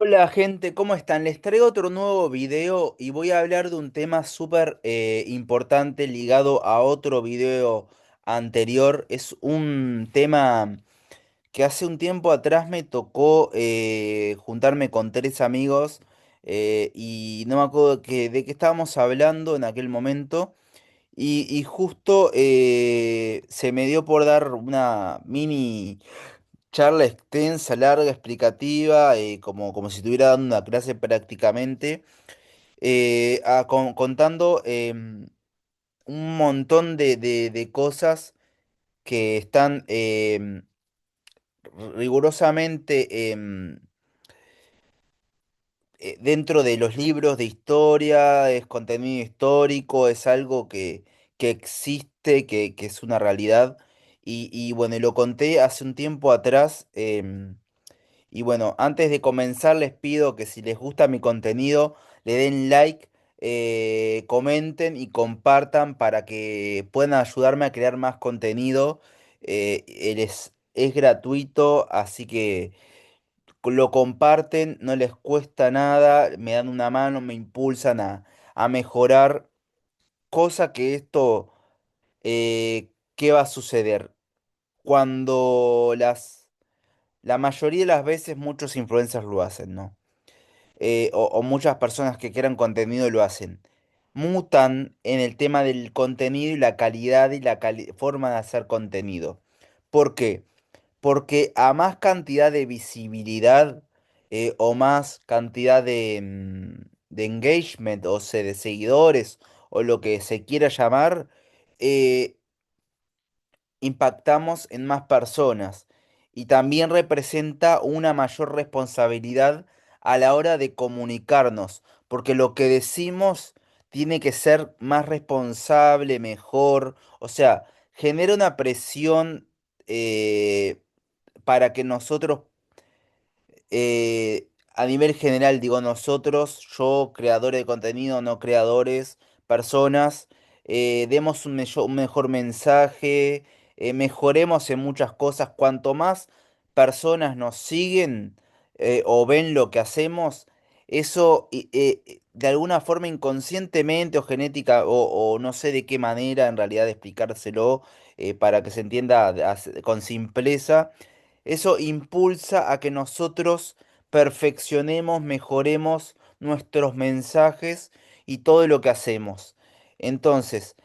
Hola gente, ¿cómo están? Les traigo otro nuevo video y voy a hablar de un tema súper importante ligado a otro video anterior. Es un tema que hace un tiempo atrás me tocó juntarme con tres amigos y no me acuerdo de qué estábamos hablando en aquel momento y justo se me dio por dar una mini charla extensa, larga, explicativa, como si estuviera dando una clase prácticamente, contando un montón de cosas que están rigurosamente dentro de los libros de historia, es contenido histórico, es algo que existe, que es una realidad. Y bueno, y lo conté hace un tiempo atrás. Y bueno, antes de comenzar les pido que si les gusta mi contenido, le den like, comenten y compartan para que puedan ayudarme a crear más contenido. Es gratuito, así que lo comparten, no les cuesta nada, me dan una mano, me impulsan a mejorar. Cosa que esto, ¿qué va a suceder? Cuando la mayoría de las veces muchos influencers lo hacen, ¿no? O muchas personas que crean contenido lo hacen. Mutan en el tema del contenido y la calidad y la forma de hacer contenido. ¿Por qué? Porque a más cantidad de visibilidad o más cantidad de engagement, o sea, de seguidores o lo que se quiera llamar, eh, impactamos en más personas y también representa una mayor responsabilidad a la hora de comunicarnos, porque lo que decimos tiene que ser más responsable, mejor, o sea, genera una presión para que nosotros a nivel general, digo nosotros, yo, creadores de contenido, no creadores, personas, demos un mejor mensaje, mejoremos en muchas cosas. Cuanto más personas nos siguen o ven lo que hacemos, eso de alguna forma inconscientemente o genética o no sé de qué manera en realidad explicárselo para que se entienda con simpleza, eso impulsa a que nosotros perfeccionemos, mejoremos nuestros mensajes y todo lo que hacemos. Entonces,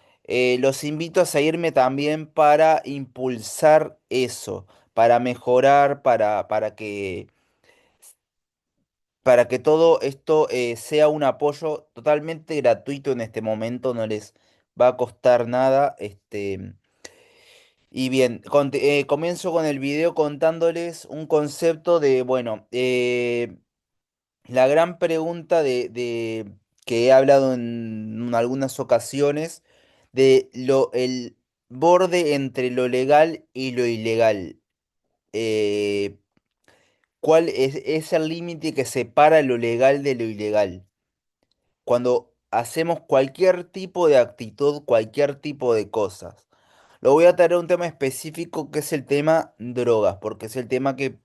los invito a seguirme también para impulsar eso, para mejorar, para que todo esto sea un apoyo totalmente gratuito en este momento, no les va a costar nada. Y bien, comienzo con el video contándoles un concepto de, bueno, la gran pregunta que he hablado en algunas ocasiones de el borde entre lo legal y lo ilegal. Eh, ¿Cuál es el límite que separa lo legal de lo ilegal? Cuando hacemos cualquier tipo de actitud, cualquier tipo de cosas. Lo voy a traer a un tema específico que es el tema drogas, porque es el tema que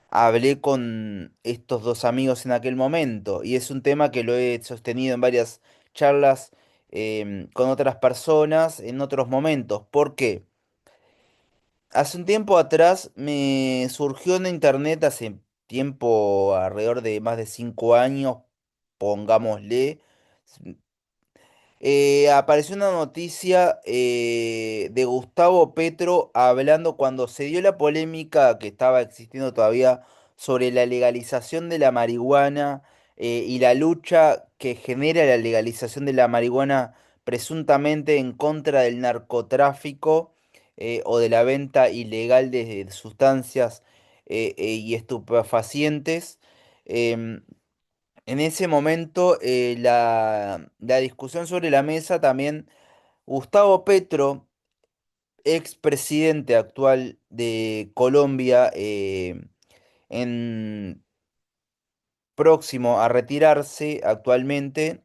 hablé con estos dos amigos en aquel momento y es un tema que lo he sostenido en varias charlas con otras personas en otros momentos. ¿Por qué? Hace un tiempo atrás me surgió en internet, hace tiempo, alrededor de más de 5 años, pongámosle, apareció una noticia de Gustavo Petro hablando cuando se dio la polémica que estaba existiendo todavía sobre la legalización de la marihuana y la lucha que genera la legalización de la marihuana presuntamente en contra del narcotráfico o de la venta ilegal de sustancias y estupefacientes. Em, en ese momento, la discusión sobre la mesa también, Gustavo Petro, expresidente actual de Colombia, en, próximo a retirarse actualmente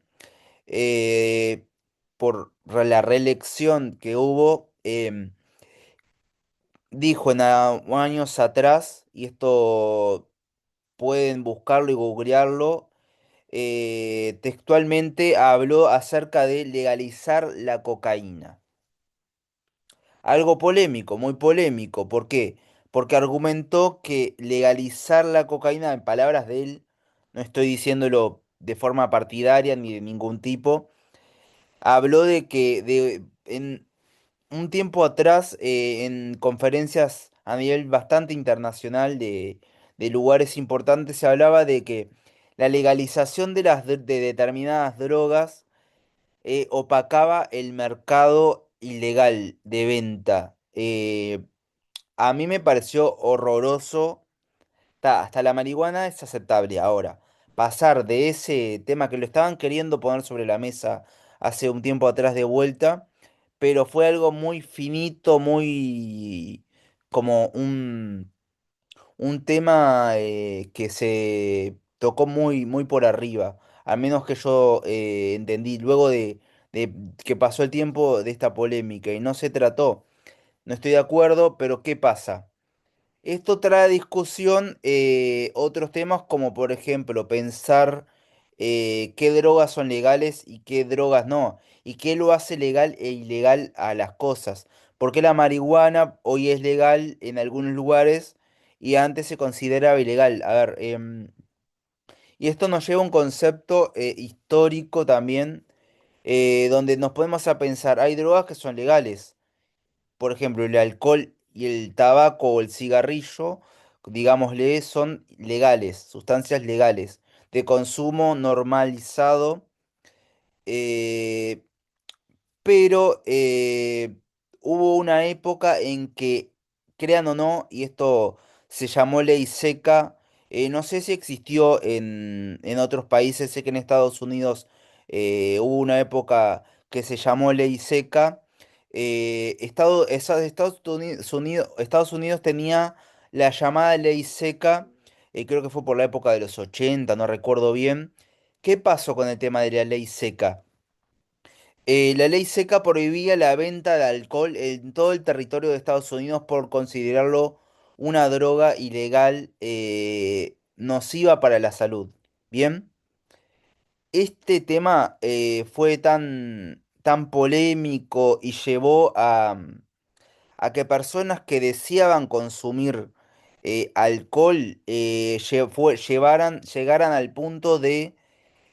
eh, por la reelección que hubo, dijo en años atrás, y esto pueden buscarlo y googlearlo. Textualmente habló acerca de legalizar la cocaína. Algo polémico, muy polémico. ¿Por qué? Porque argumentó que legalizar la cocaína, en palabras de él, no estoy diciéndolo de forma partidaria ni de ningún tipo, habló de que en un tiempo atrás, en conferencias a nivel bastante internacional de lugares importantes, se hablaba de que la legalización de determinadas drogas opacaba el mercado ilegal de venta. A mí me pareció horroroso. Hasta la marihuana es aceptable ahora. Pasar de ese tema que lo estaban queriendo poner sobre la mesa hace un tiempo atrás de vuelta, pero fue algo muy finito, muy como un tema que se tocó muy, muy por arriba, al menos que yo entendí luego de que pasó el tiempo de esta polémica y no se trató. No estoy de acuerdo, pero ¿qué pasa? Esto trae a discusión otros temas como por ejemplo pensar qué drogas son legales y qué drogas no, y qué lo hace legal e ilegal a las cosas. Porque la marihuana hoy es legal en algunos lugares y antes se consideraba ilegal. A ver, y esto nos lleva a un concepto histórico también, donde nos podemos a pensar, hay drogas que son legales, por ejemplo, el alcohol y el tabaco o el cigarrillo, digámosle, son legales, sustancias legales, de consumo normalizado. eh, pero hubo una época en que, crean o no, y esto se llamó ley seca, no sé si existió en otros países, sé que en Estados Unidos hubo una época que se llamó ley seca. Estados Unidos tenía la llamada ley seca, creo que fue por la época de los 80, no recuerdo bien. ¿Qué pasó con el tema de la ley seca? La ley seca prohibía la venta de alcohol en todo el territorio de Estados Unidos por considerarlo una droga ilegal nociva para la salud. Bien, este tema fue tan polémico y llevó a que personas que deseaban consumir alcohol llegaran al punto de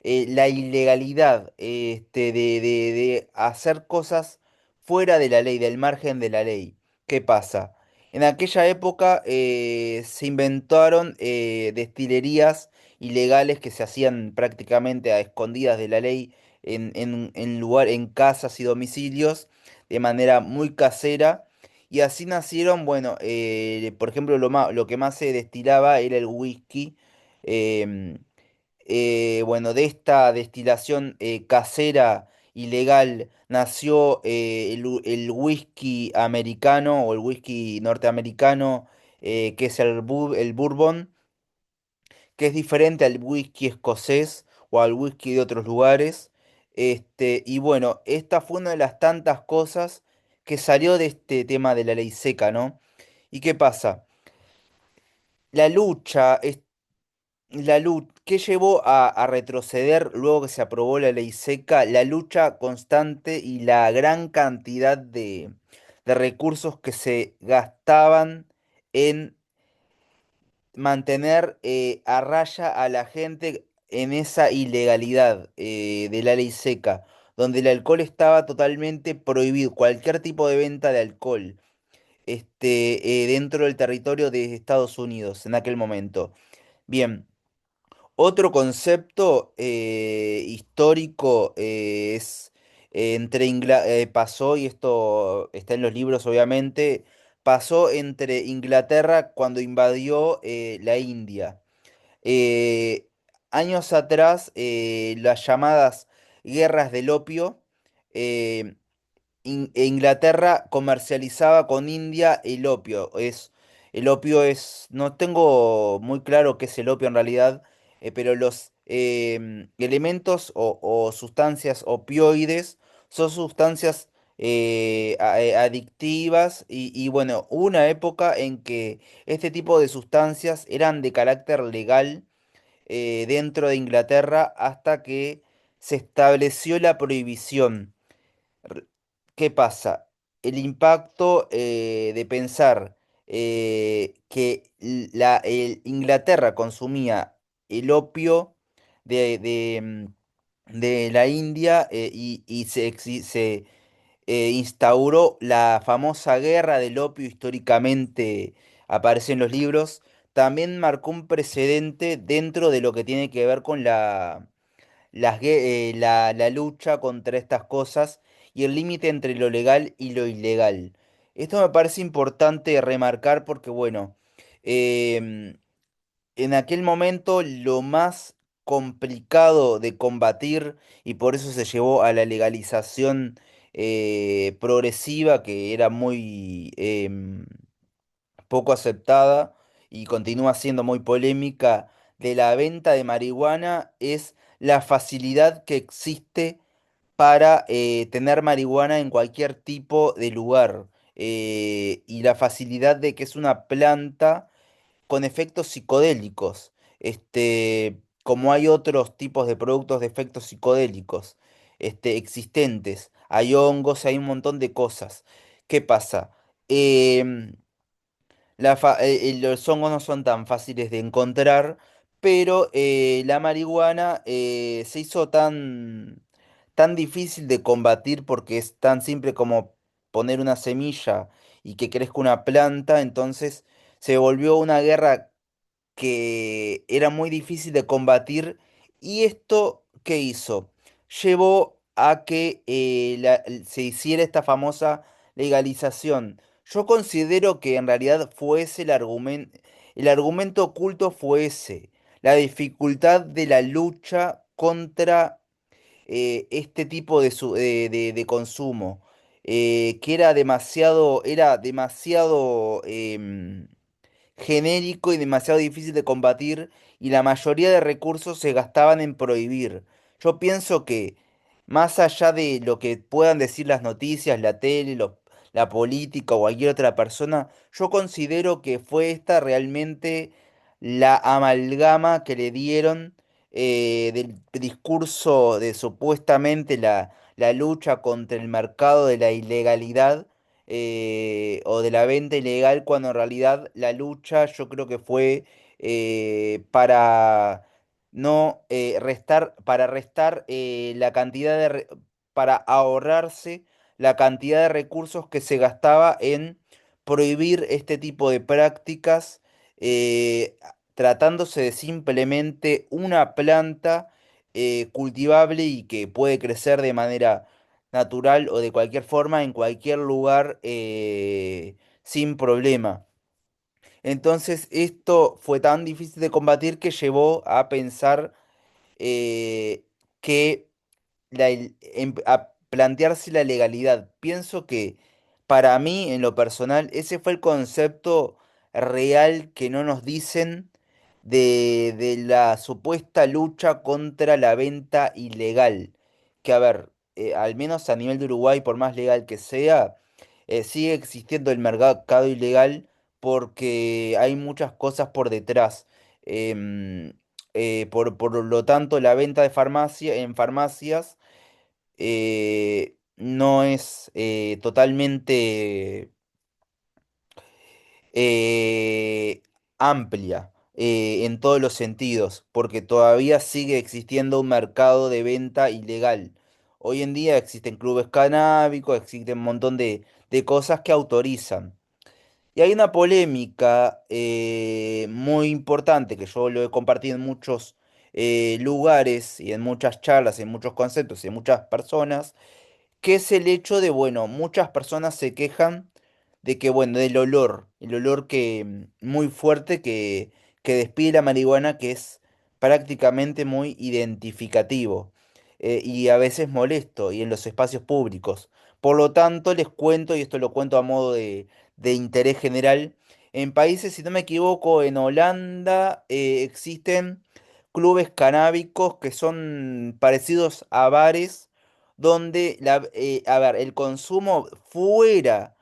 la ilegalidad de hacer cosas fuera de la ley, del margen de la ley. ¿Qué pasa? En aquella época se inventaron destilerías ilegales que se hacían prácticamente a escondidas de la ley en casas y domicilios de manera muy casera. Y así nacieron, bueno, por ejemplo, lo que más se destilaba era el whisky. em, bueno, de esta destilación casera ilegal nació el whisky americano o el whisky norteamericano, que es el bourbon, que es diferente al whisky escocés o al whisky de otros lugares. Y bueno, esta fue una de las tantas cosas que salió de este tema de la ley seca, ¿no? ¿Y qué pasa? La lucha, ¿qué llevó a retroceder luego que se aprobó la ley seca? La lucha constante y la gran cantidad de recursos que se gastaban en mantener a raya a la gente en esa ilegalidad de la ley seca, donde el alcohol estaba totalmente prohibido, cualquier tipo de venta de alcohol, dentro del territorio de Estados Unidos en aquel momento. Bien. Otro concepto histórico es pasó, y esto está en los libros obviamente, pasó entre Inglaterra cuando invadió la India. Eh, Años atrás, las llamadas guerras del opio, eh, Inglaterra comercializaba con India el opio. No tengo muy claro qué es el opio en realidad, pero los elementos o sustancias opioides son sustancias adictivas y bueno, hubo una época en que este tipo de sustancias eran de carácter legal dentro de Inglaterra hasta que se estableció la prohibición. R- ¿Qué pasa? El impacto de pensar que Inglaterra consumía el opio de la India y se instauró la famosa guerra del opio, históricamente aparece en los libros, también marcó un precedente dentro de lo que tiene que ver con la lucha contra estas cosas y el límite entre lo legal y lo ilegal. Esto me parece importante remarcar porque, bueno, em, en aquel momento lo más complicado de combatir y por eso se llevó a la legalización progresiva que era muy poco aceptada y continúa siendo muy polémica de la venta de marihuana es la facilidad que existe para tener marihuana en cualquier tipo de lugar y la facilidad de que es una planta con efectos psicodélicos, como hay otros tipos de productos de efectos psicodélicos, existentes, hay hongos, hay un montón de cosas. ¿Qué pasa? Em, los hongos no son tan fáciles de encontrar, pero la marihuana se hizo tan difícil de combatir porque es tan simple como poner una semilla y que crezca una planta, entonces se volvió una guerra que era muy difícil de combatir. ¿Y esto qué hizo? Llevó a que se hiciera esta famosa legalización. Yo considero que en realidad fue ese el argumento oculto fue ese, la dificultad de la lucha contra este tipo de consumo, que era demasiado genérico y demasiado difícil de combatir y la mayoría de recursos se gastaban en prohibir. Yo pienso que más allá de lo que puedan decir las noticias, la tele, la política o cualquier otra persona, yo considero que fue esta realmente la amalgama que le dieron del discurso de supuestamente la lucha contra el mercado de la ilegalidad o de la venta ilegal, cuando en realidad la lucha yo creo que fue para no para restar la cantidad para ahorrarse la cantidad de recursos que se gastaba en prohibir este tipo de prácticas, tratándose de simplemente una planta cultivable y que puede crecer de manera natural o de cualquier forma en cualquier lugar sin problema. Entonces esto fue tan difícil de combatir que llevó a pensar que a plantearse la legalidad. Pienso que para mí, en lo personal, ese fue el concepto real que no nos dicen de la supuesta lucha contra la venta ilegal. Que a ver, al menos a nivel de Uruguay, por más legal que sea, sigue existiendo el mercado ilegal porque hay muchas cosas por detrás. Em, por lo tanto, la venta de en farmacias no es totalmente eh, amplia en todos los sentidos, porque todavía sigue existiendo un mercado de venta ilegal. Hoy en día existen clubes canábicos, existen un montón de cosas que autorizan. Y hay una polémica muy importante que yo lo he compartido en muchos lugares y en muchas charlas, en muchos conceptos y en muchas personas, que es el hecho de, bueno, muchas personas se quejan de que, bueno, del olor, el olor que muy fuerte que despide la marihuana, que es prácticamente muy identificativo y a veces molesto y en los espacios públicos. Por lo tanto, les cuento, y esto lo cuento a modo de interés general, en países, si no me equivoco, en Holanda existen clubes canábicos que son parecidos a bares donde a ver, el consumo fuera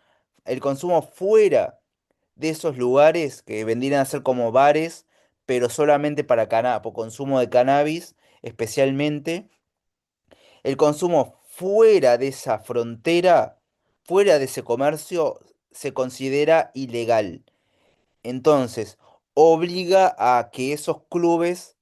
de esos lugares que vendrían a ser como bares, pero solamente para por consumo de cannabis, especialmente, el consumo fuera de esa frontera, fuera de ese comercio, se considera ilegal. Entonces, obliga a que esos clubes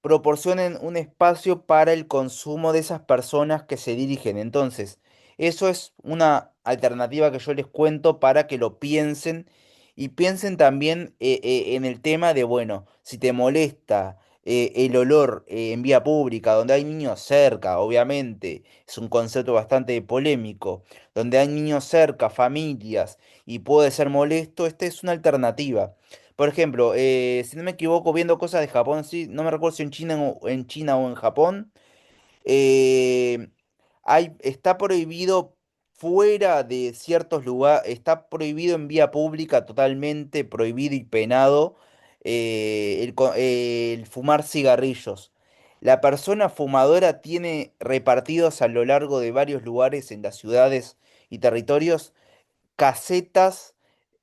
proporcionen un espacio para el consumo de esas personas que se dirigen. Entonces, eso es una alternativa que yo les cuento para que lo piensen y piensen también en el tema de, bueno, si te molesta el olor en vía pública, donde hay niños cerca, obviamente, es un concepto bastante polémico, donde hay niños cerca, familias, y puede ser molesto, esta es una alternativa. Por ejemplo, si no me equivoco, viendo cosas de Japón, sí, no me recuerdo si en China o en Japón, eh, está prohibido fuera de ciertos lugares, está prohibido en vía pública, totalmente prohibido y penado el fumar cigarrillos. La persona fumadora tiene repartidos a lo largo de varios lugares en las ciudades y territorios casetas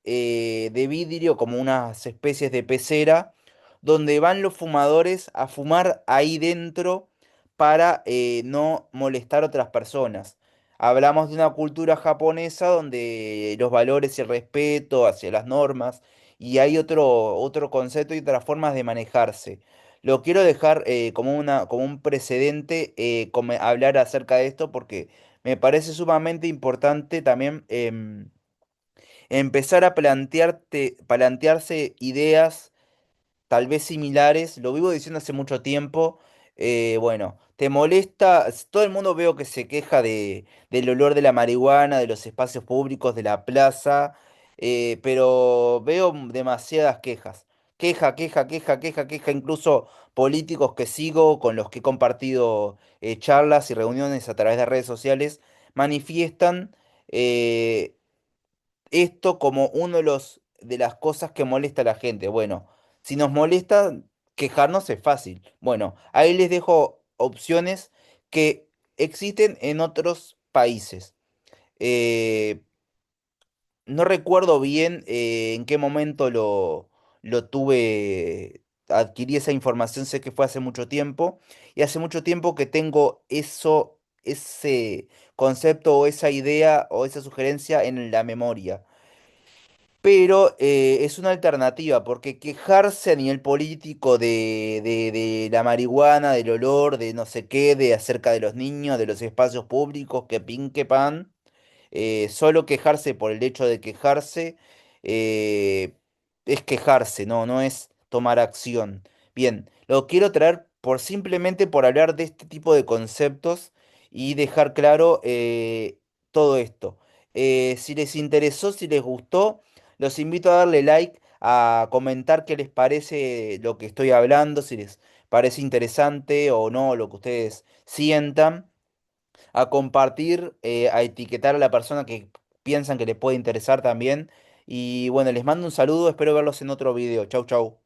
de vidrio, como unas especies de pecera, donde van los fumadores a fumar ahí dentro para no molestar a otras personas. Hablamos de una cultura japonesa donde los valores y el respeto hacia las normas, y hay otro concepto y otras formas de manejarse. Lo quiero dejar como un precedente, hablar acerca de esto porque me parece sumamente importante también, empezar a plantearse ideas tal vez similares. Lo vivo diciendo hace mucho tiempo. Bueno, ¿te molesta? Todo el mundo veo que se queja del olor de la marihuana, de los espacios públicos, de la plaza, pero veo demasiadas quejas. Queja, queja, queja, queja, queja, incluso políticos que sigo, con los que he compartido charlas y reuniones a través de redes sociales, manifiestan eh, esto como uno de de las cosas que molesta a la gente. Bueno, si nos molesta, quejarnos es fácil. Bueno, ahí les dejo opciones que existen en otros países. Eh, no recuerdo bien en qué momento lo adquirí esa información, sé que fue hace mucho tiempo, y hace mucho tiempo que tengo ese concepto o esa idea o esa sugerencia en la memoria. Pero es una alternativa, porque quejarse a nivel político de la marihuana, del olor, de no sé qué, de acerca de los niños, de los espacios públicos, que pin, que pan, solo quejarse por el hecho de quejarse, eh, es quejarse, no es tomar acción. Bien, lo quiero traer simplemente por hablar de este tipo de conceptos y dejar claro todo esto. Si les interesó, si les gustó, los invito a darle like, a comentar qué les parece lo que estoy hablando, si les parece interesante o no lo que ustedes sientan, a compartir, a etiquetar a la persona que piensan que le puede interesar también. Y bueno, les mando un saludo, espero verlos en otro video. Chau, chau.